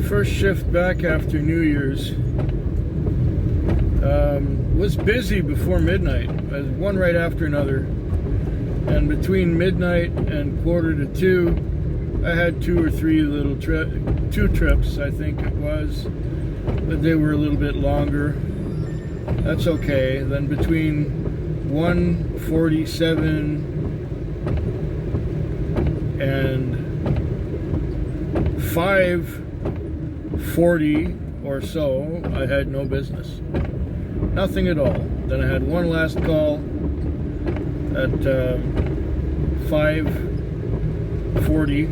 First shift back after New Year's. Was busy before midnight. One right after another. And between midnight and 1:45, I had 2 or 3 little two trips, I think it was. But they were a little bit longer. That's okay. Then between 1:47 and 5:40 or so, I had no business. Nothing at all. Then I had one last call at 5:40,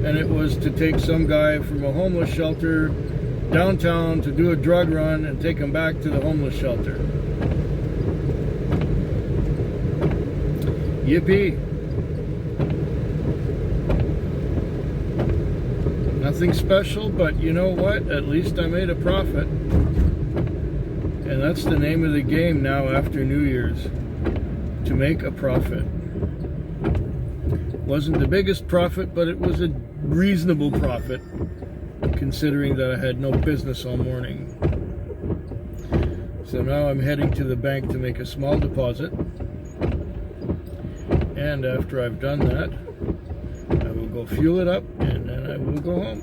and it was to take some guy from a homeless shelter downtown to do a drug run and take him back to the homeless shelter. Yippee. Nothing special, but you know what? At least I made a profit. And that's the name of the game now after New Year's. To make a profit. Wasn't the biggest profit, but it was a reasonable profit, considering that I had no business all morning. So now I'm heading to the bank to make a small deposit. And after I've done that, I will go fuel it up and then I will go home.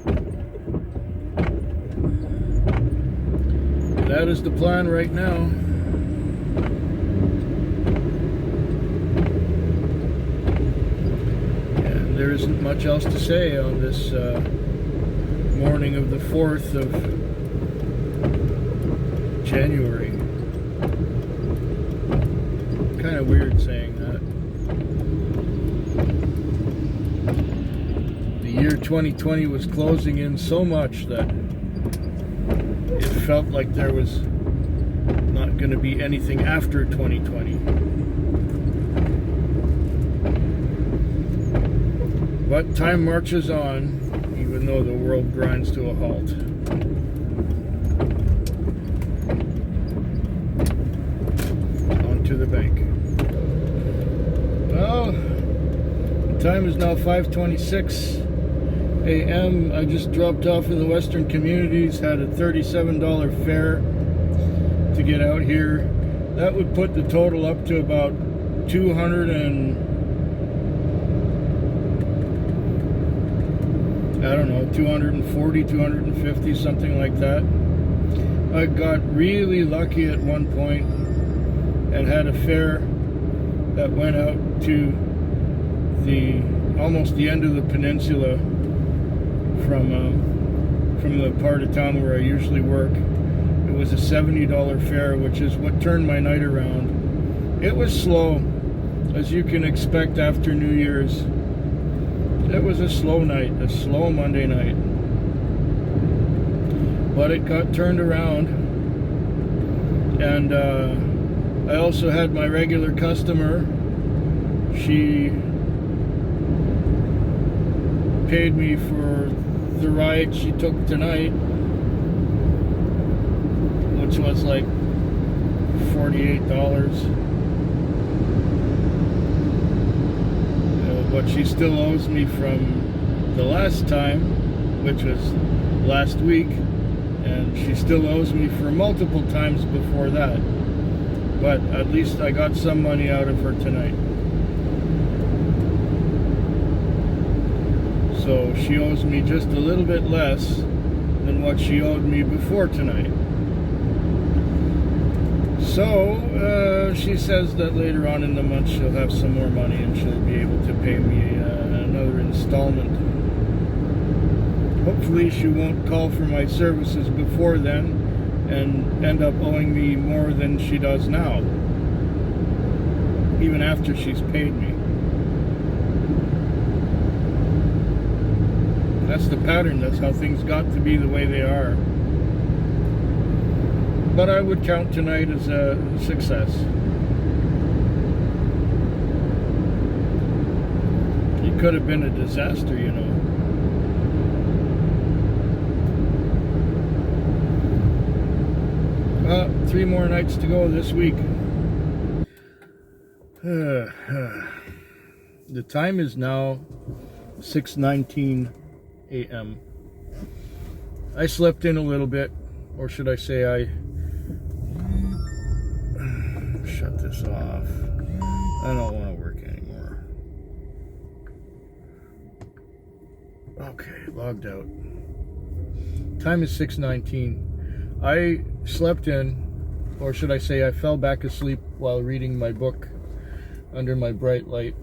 That is the plan right now. And there isn't much else to say on this morning of the 4th of January. Kind of weird saying that. The year 2020 was closing in so much that it felt like there was not going to be anything after 2020. But time marches on, even though the world grinds to a halt. On to the bank. Well, the time is now 5:26 a.m. I just dropped off in the Western Communities, had a $37 fare to get out here. That would put the total up to about 240, 250, something like that. I got really lucky at one point and had a fare that went out to almost the end of the peninsula from the part of town where I usually work. It was a $70 fare, which is what turned my night around. It was slow, as you can expect after New Year's. It was a slow night, a slow Monday night. But it got turned around. And I also had my regular customer. She paid me for the ride she took tonight, which was like $48. But she still owes me from the last time, which was last week, and she still owes me for multiple times before that. But at least I got some money out of her tonight. So she owes me just a little bit less than what she owed me before tonight. So she says that later on in the month she'll have some more money and she'll be able to pay me another installment. Hopefully she won't call for my services before then and end up owing me more than she does now, even after she's paid me. That's the pattern. That's how things got to be the way they are. But I would count tonight as a success. It could have been a disaster, you know. 3 more nights to go this week. The time is now 6:19 a.m. I slept in a little bit, or should I say I shut this off. I don't want to work anymore. Okay, logged out. Time is 6:19. I slept in, or should I say I fell back asleep while reading my book under my bright light,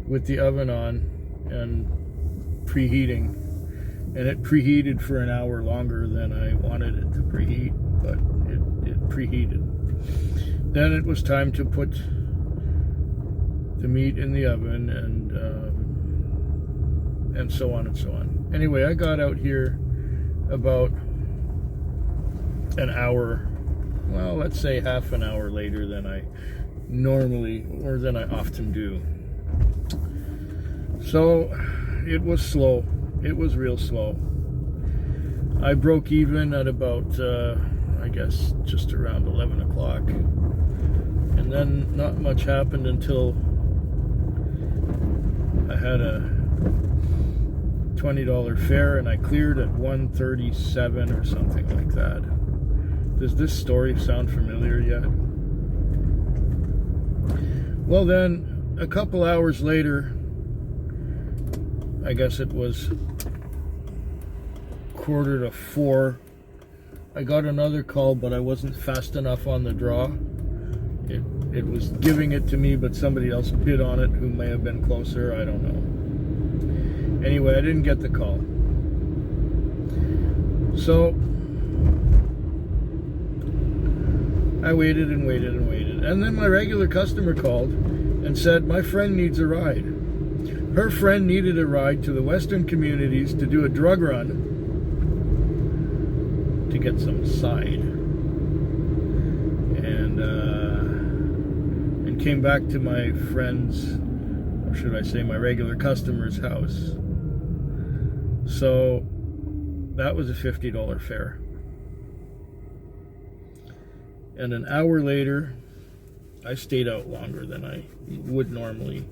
with the oven on and preheating. And it preheated for an hour longer than I wanted it to preheat, but it preheated. Then it was time to put the meat in the oven, and so on and so on. Anyway, I got out here about an hour, well, let's say half an hour later than I normally, or than I often do. So it was slow. It was real slow. I broke even at about, I guess, just around 11 o'clock. And then not much happened until I had a $20 fare and I cleared at 1:37 or something like that. Does this story sound familiar yet? Well then, a couple hours later, I guess it was 3:45, I got another call, but I wasn't fast enough on the draw. It was giving it to me, but somebody else bid on it who may have been closer, I don't know. Anyway, I didn't get the call. So I waited and waited and waited. And then my regular customer called and said, my friend needs a ride. Her friend needed a ride to the Western Communities to do a drug run to get some side. And came back to my friend's, or should I say my regular customer's house. So that was a $50 fare. And an hour later, I stayed out longer than I would normally.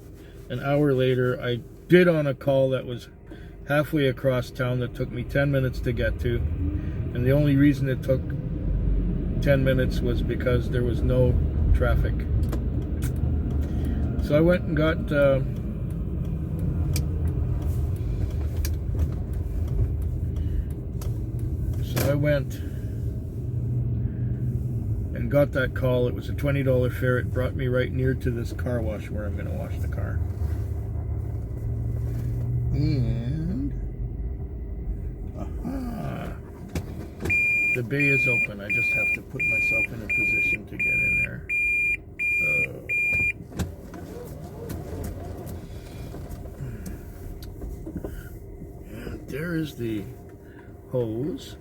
An hour later, I bid on a call that was halfway across town that took me 10 minutes to get to. And the only reason it took 10 minutes was because there was no traffic. So I went and got got that call. It was a $20 fare. It brought me right near to this car wash where I'm going to wash the car. And the bay is open. I just have to put myself in a position to get in there. And there is the hose.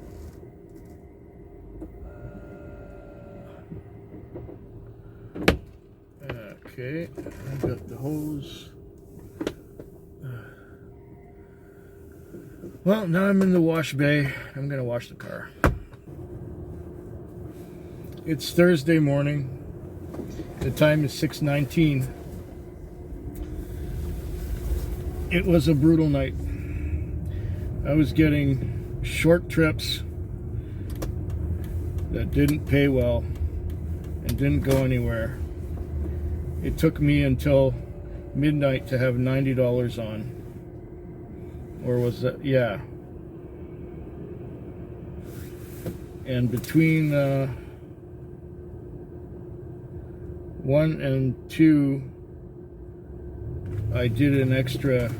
Okay, I got the hose. Well, now I'm in the wash bay. I'm gonna wash the car. It's Thursday morning. The time is 6:19. It was a brutal night. I was getting short trips that didn't pay well and didn't go anywhere. It took me until midnight to have $90 on. Or was that? Yeah. And between 1 and 2, I did an extra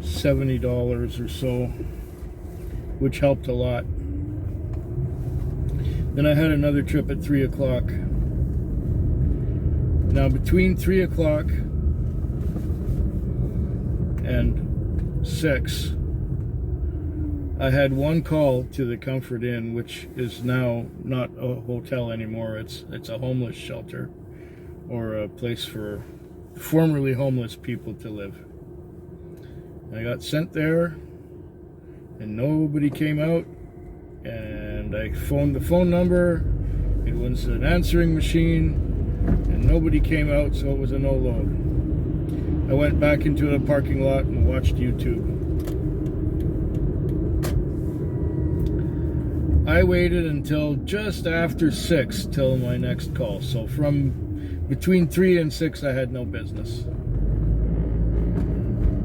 $70 or so, which helped a lot. Then I had another trip at 3 o'clock. Now between 3 o'clock and 6, I had one call to the Comfort Inn, which is now not a hotel anymore. It's a homeless shelter, or a place for formerly homeless people to live. I got sent there, and nobody came out. And I phoned the phone number. It was an answering machine, and nobody came out, so it was a no load. I went back into the parking lot and watched YouTube. I waited until just after 6 till my next call. So from between 3 and 6 I had no business.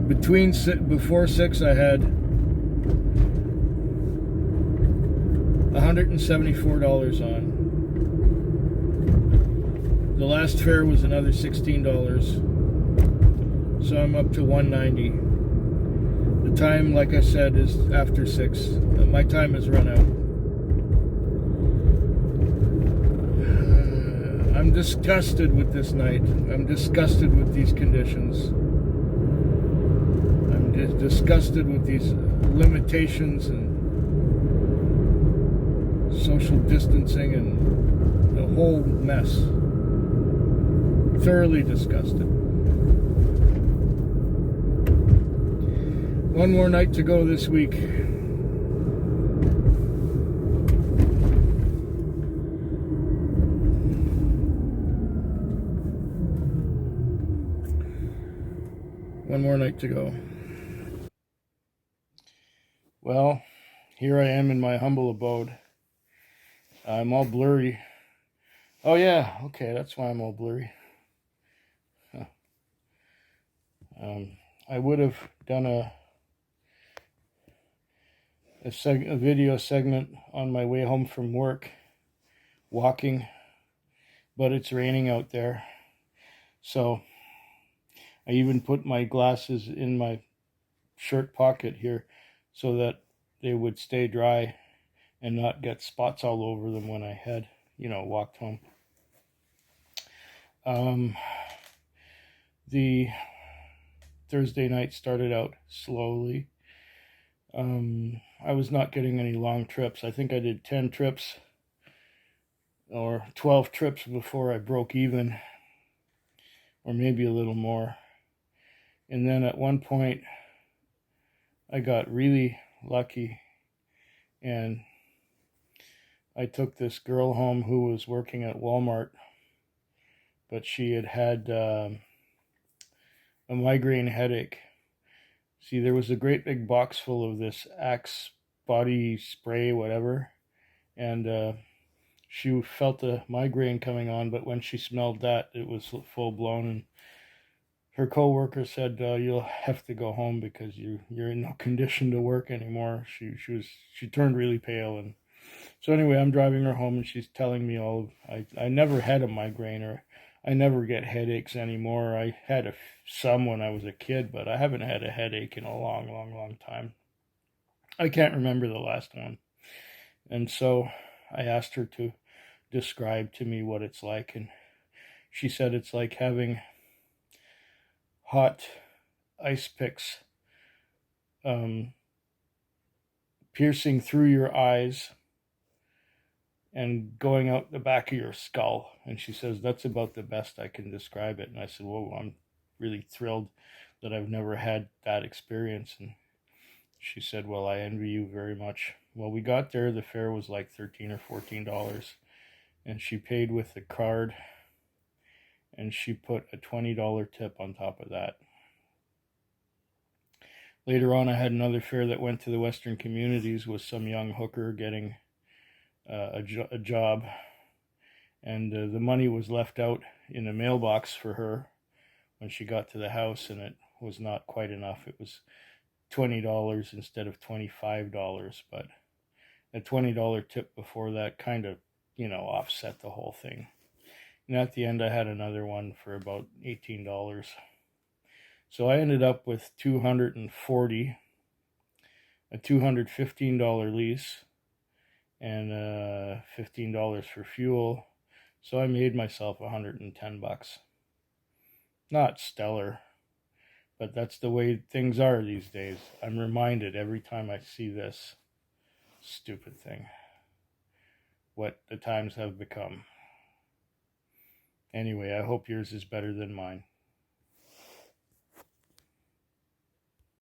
Before 6 I had $174 on. The last fare was another $16. So I'm up to $190. The time, like I said, is after 6. My time has run out. I'm disgusted with this night. I'm disgusted with these conditions. I'm disgusted with these limitations and social distancing and the whole mess. Thoroughly disgusted. One more night to go this week. One more night to go. Well, here I am in my humble abode. I'm all blurry. Oh yeah, okay, that's why I'm all blurry. Huh. I would have done a video segment on my way home from work, walking, but it's raining out there. So I even put my glasses in my shirt pocket here so that they would stay dry and not get spots all over them when I had, walked home. The Thursday night started out slowly. I was not getting any long trips. I think I did 10 trips or 12 trips before I broke even, or maybe a little more. And then at one point, I got really lucky and I took this girl home who was working at Walmart, but she had a migraine headache. See, there was a great big box full of this Axe body spray, whatever, and she felt the migraine coming on, but when she smelled that, it was full blown. And her coworker said, "You'll have to go home because you're in no condition to work anymore." She turned really pale, and so anyway, I'm driving her home, and she's telling me I never had a migraine, or I never get headaches anymore. I had some when I was a kid, but I haven't had a headache in a long, long, long time. I can't remember the last one. And so I asked her to describe to me what it's like, and she said it's like having hot ice picks piercing through your eyes and going out the back of your skull. And she says that's about the best I can describe it. And I said, "Whoa, I'm really thrilled that I've never had that experience." And she said, "Well, I envy you very much." Well, we got there, the fare was like $13 or $14, and she paid with the card, and she put a $20 tip on top of that. Later on, I had another fare that went to the Western Communities with some young hooker getting a job, and the money was left out in a mailbox for her when she got to the house, and it was not quite enough. It was $20 instead of $25, but a $20 tip before that kind of, offset the whole thing. And at the end, I had another one for about $18. So I ended up with $240, a $215 lease, and $15 for fuel. So I made myself $110. Not stellar, but that's the way things are these days. I'm reminded every time I see this stupid thing what the times have become. Anyway, I hope yours is better than mine.